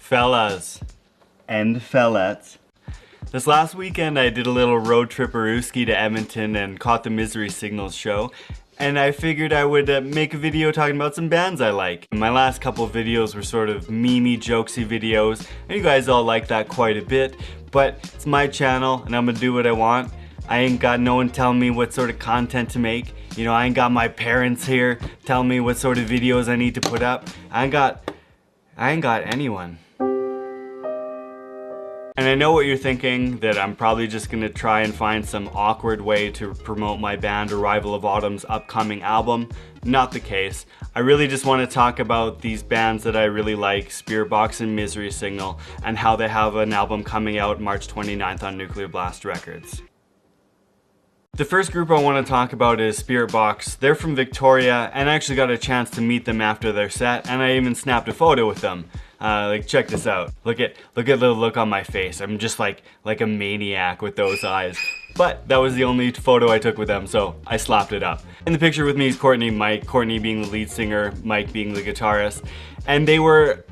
Fellas. And fellettes. This last weekend I did a little road trip-a-rooski to Edmonton and caught the Misery Signals show. And I figured I would make a video talking about some bands I like. My last couple of videos were sort of memey, jokesy videos, and you guys all like that quite a bit. But it's my channel, and I'm gonna do what I want. I ain't got no one telling me what sort of content to make. You know, I ain't got my parents here telling me what sort of videos I need to put up. I ain't got anyone. And I know what you're thinking, that I'm probably just gonna try and find some awkward way to promote my band Arrival of Autumn's upcoming album. Not the case. I really just want to talk about these bands that I really like, Spiritbox and Misery Signal, and how they have an album coming out March 29th on Nuclear Blast Records. The first group I want to talk about is Spiritbox. They're from Victoria, and I actually got a chance to meet them after their set, and I even snapped a photo with them. Check this out. Look at the look on my face. I'm just like a maniac with those eyes. But that was the only photo I took with them, so I slapped it up. In the picture with me is Courtney and Mike, Courtney being the lead singer, Mike being the guitarist. And they were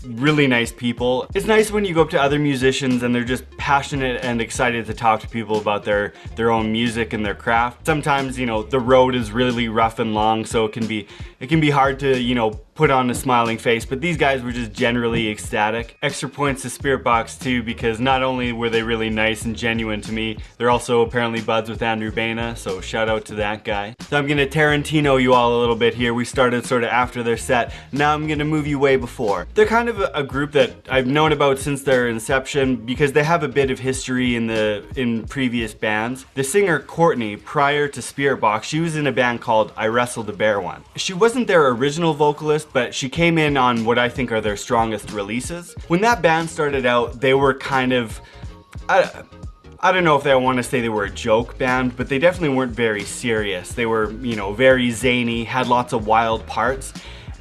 really nice people. It's nice when you go up to other musicians and they're just passionate and excited to talk to people about their own music and their craft. Sometimes, you know, the road is really rough and long, so it can be hard to, you know, put on a smiling face, but these guys were just generally ecstatic. Extra points to Spiritbox too, because not only were they really nice and genuine to me, they're also apparently buds with Andrew Baina, so shout out to that guy. So I'm gonna Tarantino you all a little bit here. We started sort of after their set. Now I'm gonna move you way before. They're kind of a group that I've known about since their inception because they have a bit of history in previous bands. The singer Courtney, prior to Spiritbox, she was in a band called iwrestledabearonce. She wasn't their original vocalist, but she came in on what I think are their strongest releases. When that band started out, they were kind of, I don't know if I want to say they were a joke band, but they definitely weren't very serious. They were, you know, very zany, had lots of wild parts,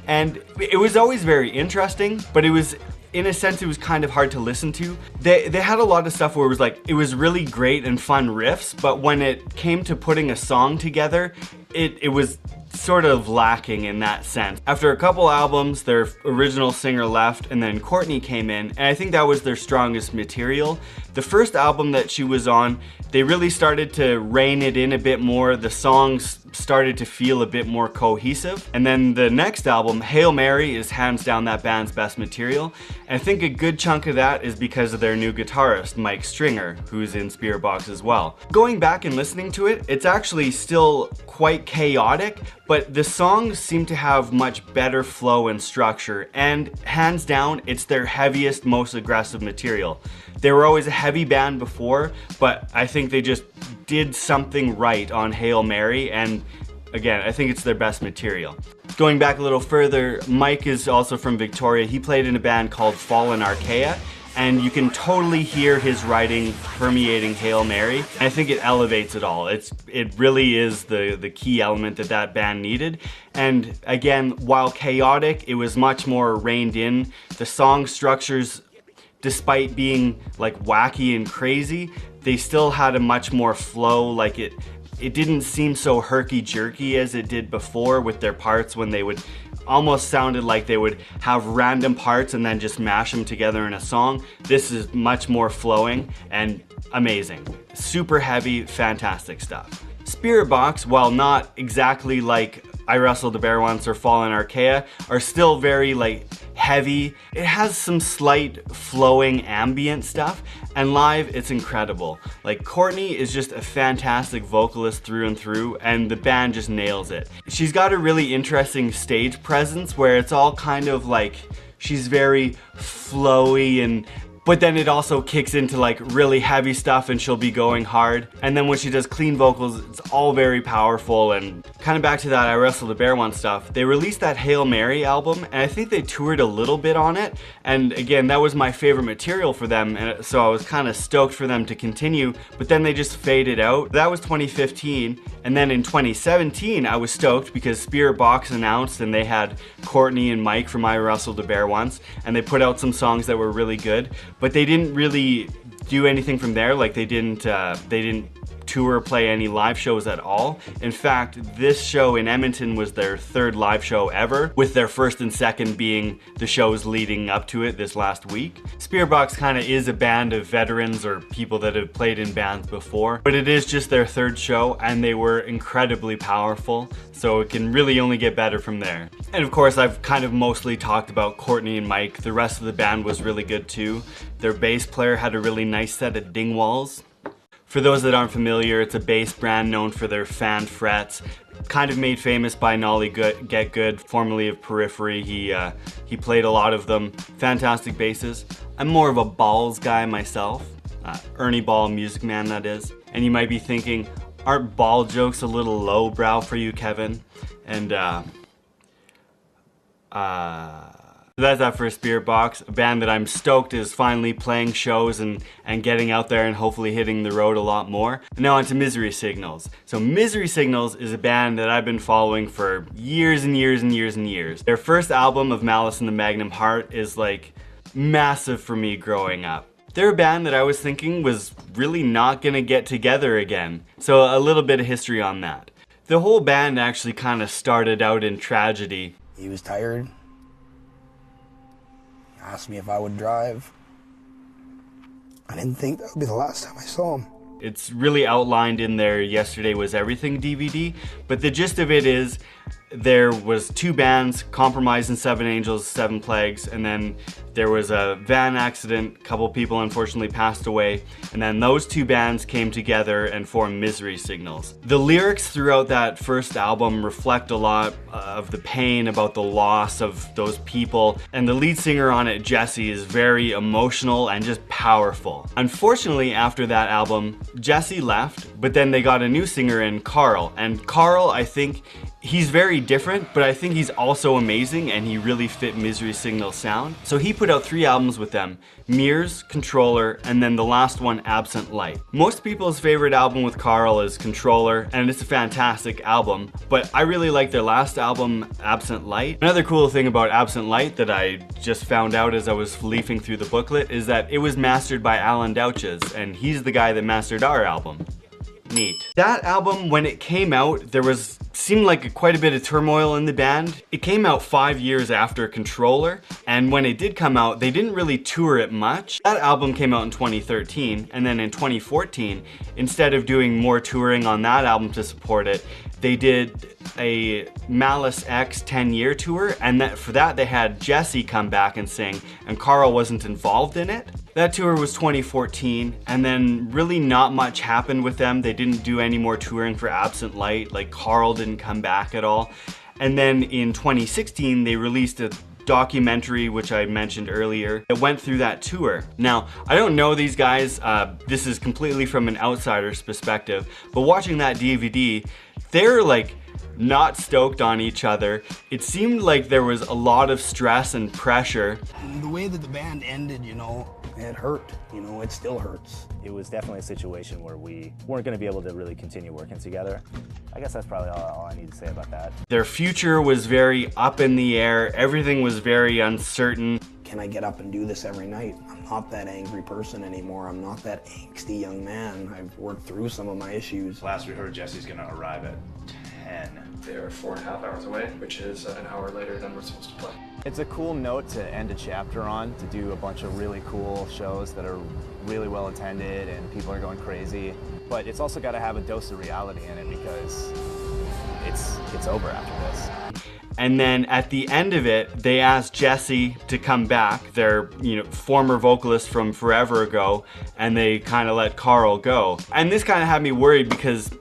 and it was always very interesting, but it was, in a sense, it was kind of hard to listen to. They had a lot of stuff where it was really great and fun riffs, but when it came to putting a song together, it was sort of lacking in that sense. After a couple albums, their original singer left and then Courtney came in, and I think that was their strongest material. The first album that she was on, they really started to rein it in a bit more. The songs started to feel a bit more cohesive. And then the next album, Hail Mary, is hands down that band's best material. And I think a good chunk of that is because of their new guitarist, Mike Stringer, who's in Spiritbox as well. Going back and listening to it, it's actually still quite chaotic, but the songs seem to have much better flow and structure, and hands down, it's their heaviest, most aggressive material. They were always a heavy band before, but I think they just did something right on Hail Mary, and again, I think it's their best material. Going back a little further, Mike is also from Victoria. He played in a band called Fallen Archaea, and you can totally hear his writing permeating Hail Mary. I think it elevates it all. It really is the key element that band needed. And again, while chaotic, it was much more reined in. The song structures, despite being like wacky and crazy, they still had a much more flow. Like it didn't seem so herky-jerky as it did before with their parts, when they would almost sounded like they would have random parts and then just mash them together in a song. This is much more flowing and amazing. Super heavy, fantastic stuff. Spiritbox, while not exactly like iwrestledabearonce or Fallen Archaea, are still very like heavy. It has some slight flowing ambient stuff, and live it's incredible. Like, Courtney is just a fantastic vocalist through and through, and the band just nails it. She's got a really interesting stage presence where it's all kind of like, she's very flowy, but then it also kicks into like really heavy stuff and she'll be going hard. And then when she does clean vocals, it's all very powerful. And kind of back to that iwrestledabearonce stuff, they released that Hail Mary album, and I think they toured a little bit on it. And again, that was my favorite material for them, and so I was kind of stoked for them to continue, but then they just faded out. That was 2015. And then in 2017, I was stoked because Spiritbox announced, and they had Courtney and Mike from iwrestledabearonce, and they put out some songs that were really good, but they didn't really do anything from there. Like, they didn't tour or play any live shows at all. In fact, this show in Edmonton was their 3rd live show ever, with their 1st and 2nd being the shows leading up to it this last week. Spiritbox kind of is a band of veterans or people that have played in bands before, but it is just their 3rd show and they were incredibly powerful, so it can really only get better from there. And of course, I've kind of mostly talked about Courtney and Mike. The rest of the band was really good too. Their bass player had a really nice set of dingwalls. For those that aren't familiar, it's a bass brand known for their fan frets, kind of made famous by Nolly Get Good, formerly of Periphery. He played a lot of them. Fantastic basses. I'm more of a balls guy myself. Ernie Ball, Music Man, that is. And you might be thinking, aren't ball jokes a little lowbrow for you, Kevin? And that's that for Spiritbox, a band that I'm stoked is finally playing shows and getting out there and hopefully hitting the road a lot more. Now on to Misery Signals. So Misery Signals is a band that I've been following for years and years and years and years. Their first album of Malice in the Magnum Heart is like massive for me growing up. They're a band that I was thinking was really not gonna get together again. So a little bit of history on that. The whole band actually kind of started out in tragedy. He was tired. Asked me if I would drive. I didn't think that would be the last time I saw him. It's really outlined in their Yesterday Was Everything DVD, but the gist of it is there was 2 bands, Compromise and Seven Angels, Seven Plagues, and then there was a van accident, a couple people unfortunately passed away, and then those 2 bands came together and formed Misery Signals. The lyrics throughout that first album reflect a lot of the pain about the loss of those people, and the lead singer on it, Jesse, is very emotional and just powerful. Unfortunately, after that album, Jesse left, but then they got a new singer in, Carl, and Carl, I think, he's very different, but I think he's also amazing and he really fit Misery Signals sound. So he put out 3 albums with them, Mirrors, Controller, and then the last one, Absent Light. Most people's favorite album with Carl is Controller, and it's a fantastic album, but I really like their last album, Absent Light. Another cool thing about Absent Light that I just found out as I was leafing through the booklet is that it was mastered by Alan Douches, and he's the guy that mastered our album. Neat. That album, when it came out, seemed like quite a bit of turmoil in the band. It came out 5 years after Controller, and when it did come out, they didn't really tour it much. That album came out in 2013, and then in 2014, instead of doing more touring on that album to support it, they did a Malice X 10-year tour, and for that they had Jesse come back and sing, and Carl wasn't involved in it. That tour was 2014, and then really not much happened with them. They didn't do any more touring for Absent Light, like Carl didn't come back at all. And then in 2016, they released a documentary, which I mentioned earlier, that went through that tour. Now, I don't know these guys, this is completely from an outsider's perspective, but watching that DVD, they're like not stoked on each other. It seemed like there was a lot of stress and pressure. The way that the band ended, you know, it hurt. You know, it still hurts. It was definitely a situation where we weren't going to be able to really continue working together. I guess that's probably all I need to say about that. Their future was very up in the air. Everything was very uncertain. Can I get up and do this every night? I'm not that angry person anymore. I'm not that angsty young man. I've worked through some of my issues. Last we heard, Jesse's gonna arrive at 10. They're 4.5 hours away, which is an hour later than we're supposed to play. It's a cool note to end a chapter on, to do a bunch of really cool shows that are really well attended and people are going crazy. But it's also got to have a dose of reality in it because it's over after this. And then at the end of it, they asked Jesse to come back, their former vocalist from forever ago, and they kind of let Carl go. And this kind of had me worried because,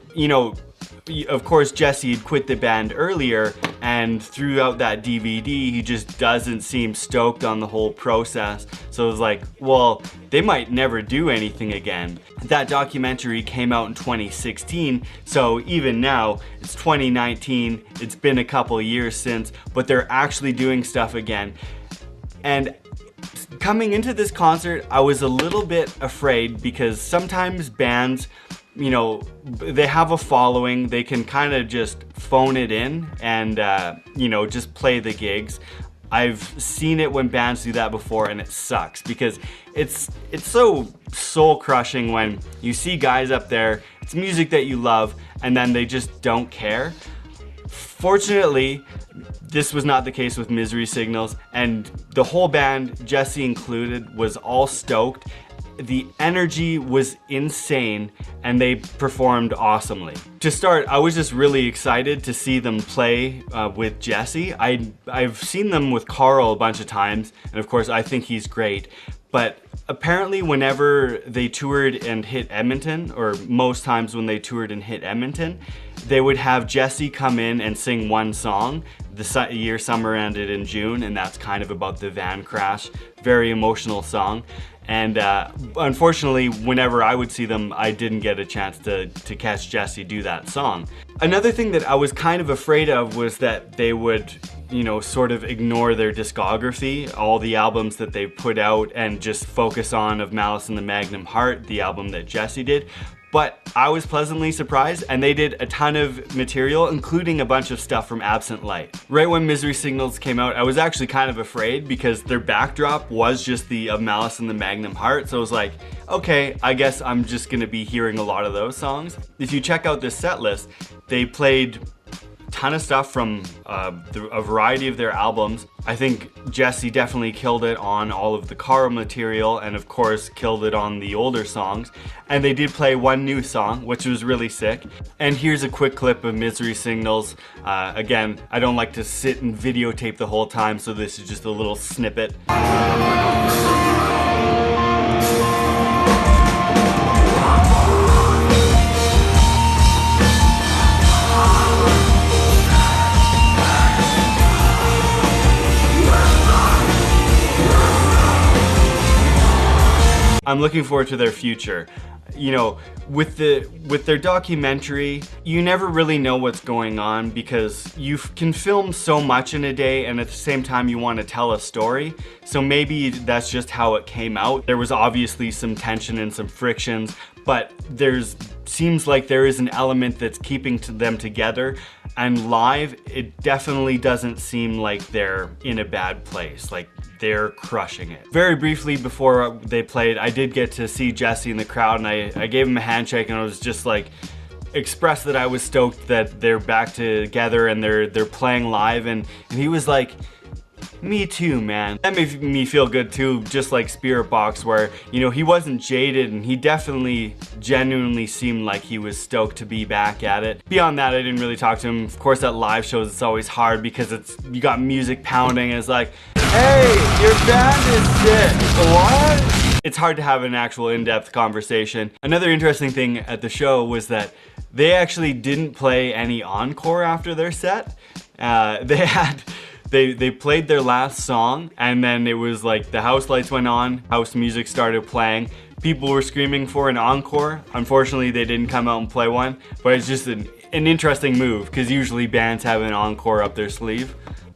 of course, Jesse had quit the band earlier, and throughout that DVD, he just doesn't seem stoked on the whole process. So it was like, well, they might never do anything again. That documentary came out in 2016, so even now, it's 2019, it's been a couple years since, but they're actually doing stuff again. And coming into this concert, I was a little bit afraid because sometimes bands, they have a following, they can kind of just phone it in and, just play the gigs. I've seen it when bands do that before, and it sucks because it's so soul crushing when you see guys up there, it's music that you love, and then they just don't care. Fortunately, this was not the case with Misery Signals, and the whole band, Jesse included, was all stoked. The energy was insane, and they performed awesomely. To start, I was just really excited to see them play with Jesse. I've seen them with Carl a bunch of times, and of course I think he's great, but apparently whenever they toured and hit Edmonton, or most times when they toured and hit Edmonton, they would have Jesse come in and sing one song. The year Summer Ended in June, and that's kind of about the van crash. Very emotional song. And unfortunately, whenever I would see them, I didn't get a chance to catch Jesse do that song. Another thing that I was kind of afraid of was that they would, you know, sort of ignore their discography, all the albums that they put out, and just focus on Of Malice in the Magnum Heart, the album that Jesse did. But I was pleasantly surprised, and they did a ton of material, including a bunch of stuff from Absent Light. Right when Misery Signals came out, I was actually kind of afraid because their backdrop was just the Of Malice in the Magnum Heart, so I was like, okay, I guess I'm just gonna be hearing a lot of those songs. If you check out this set list, they played ton of stuff from a variety of their albums. I think Jesse definitely killed it on all of the Carl material, and of course killed it on the older songs. And they did play one new song, which was really sick. And here's a quick clip of Misery Signals. Again, I don't like to sit and videotape the whole time, so this is just a little snippet. I'm looking forward to their future. You know, with their documentary, you never really know what's going on because you can film so much in a day, and at the same time you want to tell a story. So maybe that's just how it came out. There was obviously some tension and some frictions, but seems like there is an element that's keeping them together. And live, it definitely doesn't seem like they're in a bad place. Like, they're crushing it. Very briefly before they played, I did get to see Jesse in the crowd, and I gave him a handshake, and I was just like, expressed that I was stoked that they're back together and they're playing live, and he was like, me too, man. That made me feel good too, just like Spiritbox, where, you know, he wasn't jaded, and he definitely genuinely seemed like he was stoked to be back at it. Beyond that, I didn't really talk to him. Of course, at live shows it's always hard because you got music pounding, and it's like, hey, your band is sick. What? It's hard to have an actual in-depth conversation. Another interesting thing at the show was that they actually didn't play any encore after their set. They played their last song, and then it was like the house lights went on, house music started playing. People were screaming for an encore. Unfortunately, they didn't come out and play one, but it's just an interesting move because usually bands have an encore up their sleeve.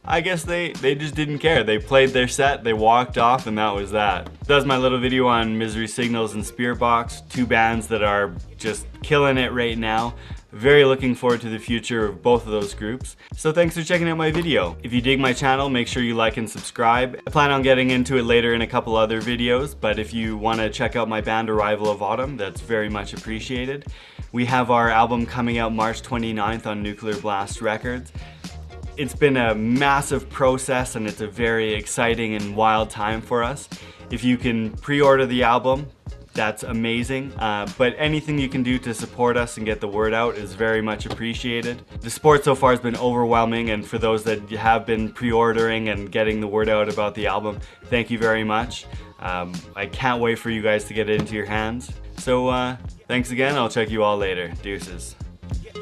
I guess they just didn't care. They played their set, they walked off, and that was that. That's my little video on Misery Signals and Spiritbox, two bands that are just killing it right now. Very looking forward to the future of both of those groups. So thanks for checking out my video. If you dig my channel, make sure you like and subscribe. I plan on getting into it later in a couple other videos, but if you want to check out my band Arrival of Autumn, that's very much appreciated. We have our album coming out March 29th on Nuclear Blast Records. It's been a massive process, and it's a very exciting and wild time for us. If you can pre-order the album, that's amazing. But anything you can do to support us and get the word out is very much appreciated. The support so far has been overwhelming, and for those that have been pre-ordering and getting the word out about the album, thank you very much. I can't wait for you guys to get it into your hands. So thanks again, I'll check you all later. Deuces. Yeah.